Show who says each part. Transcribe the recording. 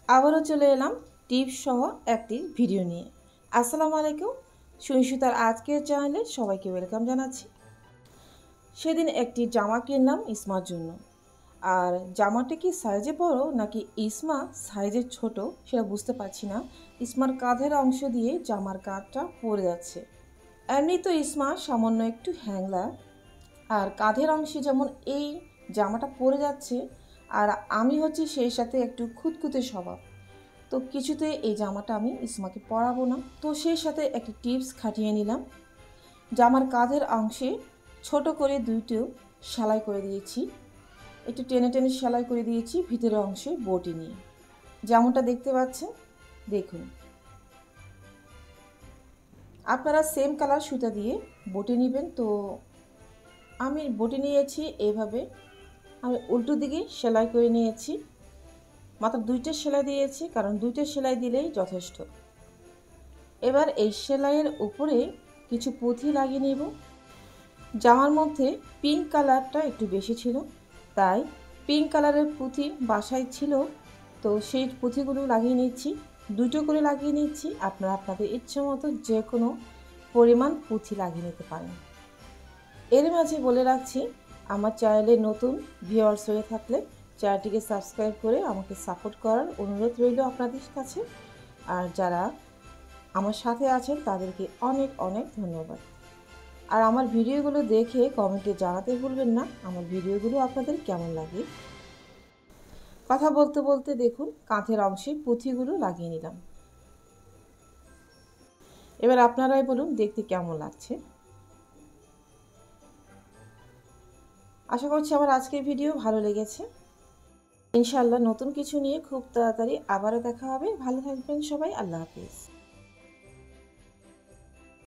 Speaker 1: আবারও চলে এলাম টিপস সহ একটি ভিডিও নিয়ে। আসসালামু আলাইকুম, সুইসুতার আজকের চ্যানেলে সবাইকে ওয়েলকাম জানাচ্ছি। সেদিন একটি জামা কিনলাম ইসমার জন্য। আর জামাটা কি সাইজে বড় নাকি ইসমা সাইজে ছোট সেটা বুঝতে পারছি না। ইসমার কাঁধের অংশ দিয়ে জামার কাঁধটা পড়ে যাচ্ছে। এমনি তো ইসমা সামান্য একটু হ্যাংলা, আর কাঁধের অংশে যেমন এই জামাটা পড়ে যাচ্ছে, আর আমি হচ্ছি সেই সাথে একটু খুঁতখুঁতে স্বভাব। তো কিছুতে এই জামাটা আমি ইসমাকে পরাবো না, তো সেই সাথে একটি টিপস খাটিয়ে নিলাম। জামার কাঁধের অংশে ছোট করে দুইটো সেলাই করে দিয়েছি, একটু টেনে টেনে সেলাই করে দিয়েছি ভিতরের অংশে বটি নিয়ে, যেমনটা দেখতে পাচ্ছেন। দেখুন, আপনারা সেম কালার সুতা দিয়ে বটি নেবেন। তো আমি বটি নিয়েছি এইভাবে, আমি উল্টো দিকে সেলাই করে নিয়েছি। মাত্র দুইটা সেলাই দিয়েছি, কারণ দুইটা সেলাই দিলেই যথেষ্ট। এবার এই সেলাইয়ের উপরে কিছু পুঁথি লাগিয়ে নেব। জামার মধ্যে পিঙ্ক কালারটা একটু বেশি ছিল, তাই পিঙ্ক কালারের পুঁথি বাসায় ছিল, তো সেই পুঁথিগুলো লাগিয়ে নিচ্ছি। দুটো করে লাগিয়ে নিচ্ছি, আপনারা আপনাদের ইচ্ছে মতো যে কোনো পরিমাণ পুঁথি লাগিয়ে নিতে পারেন। এর মাঝে বলে রাখছি, আমার চ্যানেলে নতুন ভিউয়ার্স হয়ে থাকলে চ্যানেলটিকে সাবস্ক্রাইব করে আমাকে সাপোর্ট করার অনুরোধ রইল আপনাদের কাছে। আর যারা আমার সাথে আছেন তাদেরকে অনেক অনেক ধন্যবাদ। আর আমার ভিডিওগুলো দেখে কমেন্টে জানাতে ভুলবেন না আমার ভিডিওগুলো আপনাদের কেমন লাগে। কথা বলতে বলতে দেখুন, কাঁধের অংশে পুঁথিগুলো লাগিয়ে নিলাম। এবার আপনারাই বলুন দেখতে কেমন লাগছে। আশা করছি আমার আজকের ভিডিও ভালো লেগেছে। ইনশাআল্লাহ নতুন কিছু নিয়ে খুব তাড়াতাড়ি আবারও দেখা হবে। ভালো থাকবেন সবাই, আল্লাহ হাফিজ।